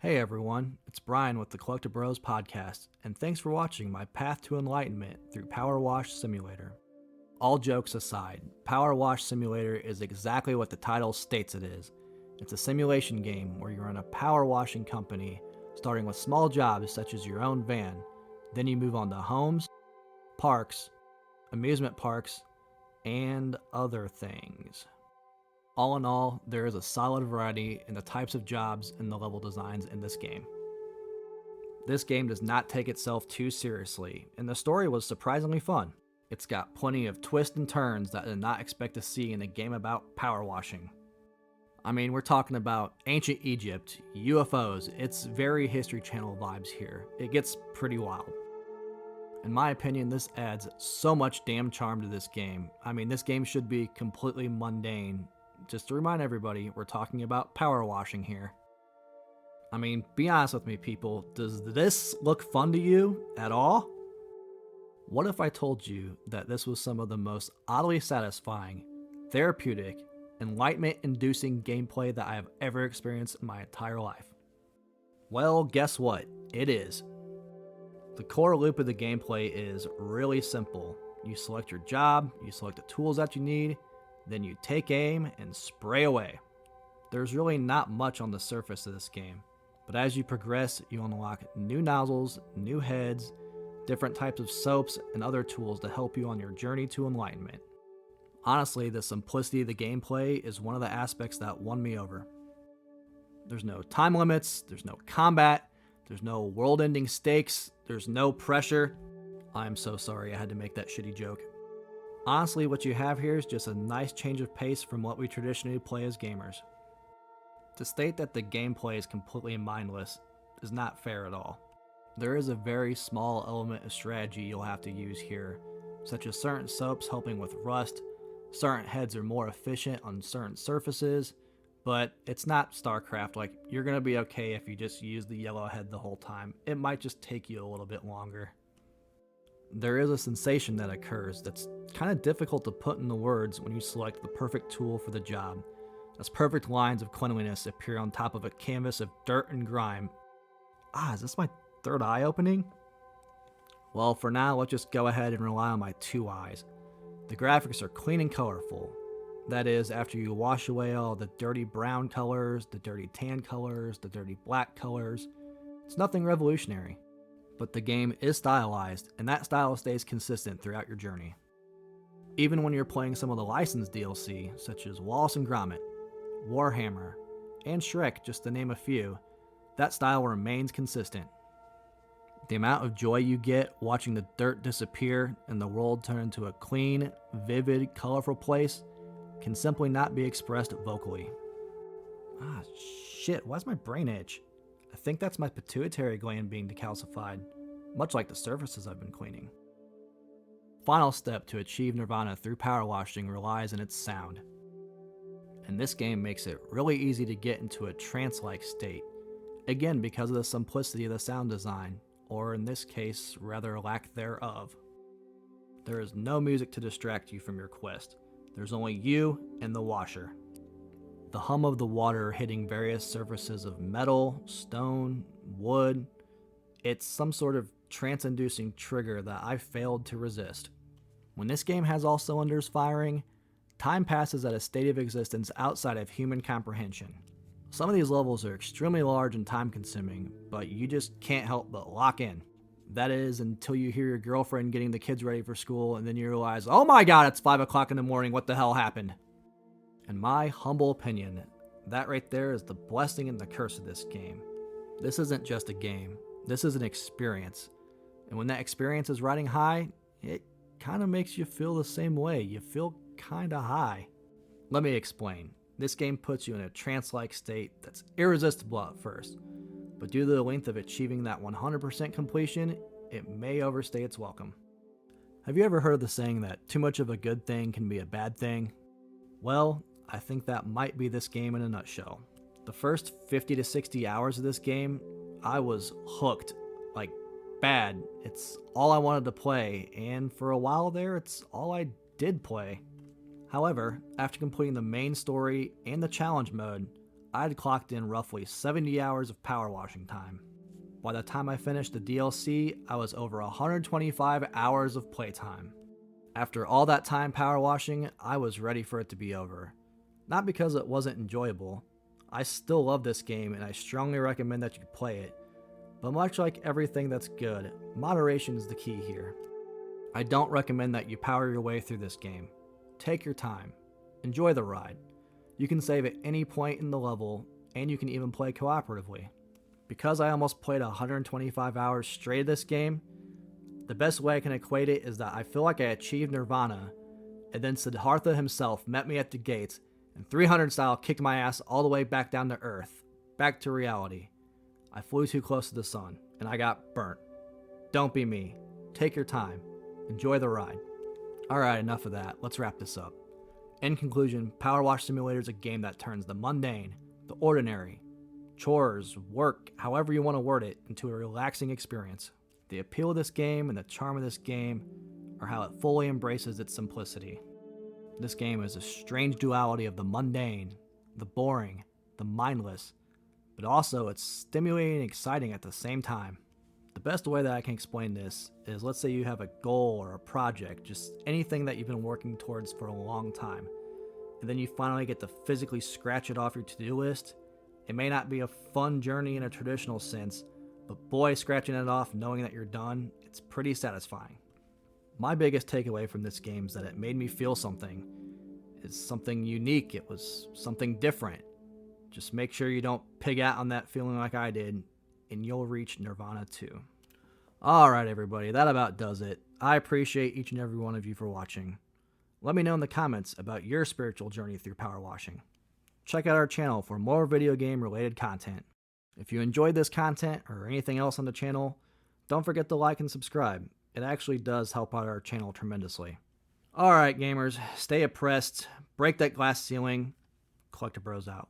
Hey everyone, it's Brian with the Collecti-Bros podcast, and thanks for watching my path to enlightenment through Power Wash Simulator. All jokes aside, Power Wash Simulator is exactly what the title states it is. It's a simulation game where you run a power washing company, starting with small jobs such as your own van. Then you move on to homes, parks, amusement parks, and other things. All in all, there is a solid variety in the types of jobs and the level designs in this game. This game does not take itself too seriously, and the story was surprisingly fun. It's got plenty of twists and turns that I did not expect to see in a game about power washing. I mean, we're talking about ancient Egypt, UFOs, it's very History Channel vibes here. It gets pretty wild. In my opinion, this adds so much damn charm to this game. I mean, this game should be completely mundane. Just to remind everybody, we're talking about power washing here. I mean, be honest with me, people. Does this look fun to you at all? What if I told you that this was some of the most oddly satisfying, therapeutic, enlightenment-inducing gameplay that I have ever experienced in my entire life? Well, guess what? It is. The core loop of the gameplay is really simple. You select your job, you select the tools that you need, then you take aim and spray away. There's really not much on the surface of this game, but as you progress, you unlock new nozzles, new heads, different types of soaps, and other tools to help you on your journey to enlightenment. Honestly, the simplicity of the gameplay is one of the aspects that won me over. There's no time limits, there's no combat, there's no world-ending stakes, there's no pressure. I'm so sorry I had to make that shitty joke. Honestly, what you have here is just a nice change of pace from what we traditionally play as gamers. To state that the gameplay is completely mindless is not fair at all. There is a very small element of strategy you'll have to use here, such as certain soaps helping with rust, certain heads are more efficient on certain surfaces, but it's not StarCraft. Like, you're going to be okay if you just use the yellow head the whole time. It might just take you a little bit longer. There is a sensation that occurs that's kind of difficult to put into words when you select the perfect tool for the job, as perfect lines of cleanliness appear on top of a canvas of dirt and grime. Is this my third eye opening? Well, for now, let's just go ahead and rely on my two eyes. The graphics are clean and colorful. That is, after you wash away all the dirty brown colors, the dirty tan colors, the dirty black colors. It's nothing revolutionary. But the game is stylized, and that style stays consistent throughout your journey. Even when you're playing some of the licensed DLC, such as Wallace and Gromit, Warhammer, and Shrek, just to name a few, that style remains consistent. The amount of joy you get watching the dirt disappear and the world turn into a clean, vivid, colorful place can simply not be expressed vocally. Shit, why's my brain itch? I think that's my pituitary gland being decalcified, much like the surfaces I've been cleaning. Final step to achieve Nirvana through power washing relies on its sound. And this game makes it really easy to get into a trance-like state, again because of the simplicity of the sound design, or in this case, rather lack thereof. There is no music to distract you from your quest. There's only you and the washer. The hum of the water hitting various surfaces of metal, stone, wood. It's some sort of trance-inducing trigger that I failed to resist. When this game has all cylinders firing, time passes at a state of existence outside of human comprehension. Some of these levels are extremely large and time-consuming, but you just can't help but lock in. That is, until you hear your girlfriend getting the kids ready for school, and then you realize, oh my god, it's 5 o'clock in the morning, what the hell happened? In my humble opinion, that right there is the blessing and the curse of this game. This isn't just a game, this is an experience. And when that experience is riding high, it kind of makes you feel the same way. You feel kind of high. Let me explain. This game puts you in a trance-like state that's irresistible at first, but due to the length of achieving that 100% completion, it may overstay its welcome. Have you ever heard of the saying that too much of a good thing can be a bad thing? Well, I think that might be this game in a nutshell. The first 50 to 60 hours of this game, I was hooked, like bad. It's all I wanted to play, and for a while there, it's all I did play. However, after completing the main story and the challenge mode, I had clocked in roughly 70 hours of power washing time. By the time I finished the DLC, I was over 125 hours of playtime. After all that time power washing, I was ready for it to be over. Not because it wasn't enjoyable. I still love this game and I strongly recommend that you play it. But much like everything that's good, moderation is the key here. I don't recommend that you power your way through this game. Take your time. Enjoy the ride. You can save at any point in the level, and you can even play cooperatively. Because I almost played 125 hours straight of this game, the best way I can equate it is that I feel like I achieved Nirvana, and then Siddhartha himself met me at the gates, and 300 style kicked my ass all the way back down to earth, back to reality. I flew too close to the sun, and I got burnt. Don't be me. Take your time. Enjoy the ride. Alright, enough of that. Let's wrap this up. In conclusion, Power Wash Simulator is a game that turns the mundane, the ordinary, chores, work, however you want to word it, into a relaxing experience. The appeal of this game and the charm of this game are how it fully embraces its simplicity. This game is a strange duality of the mundane, the boring, the mindless, but also it's stimulating and exciting at the same time. The best way that I can explain this is, let's say you have a goal or a project, just anything that you've been working towards for a long time, and then you finally get to physically scratch it off your to-do list. It may not be a fun journey in a traditional sense, but boy, scratching it off knowing that you're done, it's pretty satisfying. My biggest takeaway from this game is that it made me feel something. It's something unique, it was something different. Just make sure you don't pig out on that feeling like I did, and you'll reach Nirvana too. Alright everybody, that about does it. I appreciate each and every one of you for watching. Let me know in the comments about your spiritual journey through power washing. Check out our channel for more video game related content. If you enjoyed this content or anything else on the channel, don't forget to like and subscribe. It actually does help out our channel tremendously. Alright gamers, stay oppressed, break that glass ceiling, Collecti-Bros out.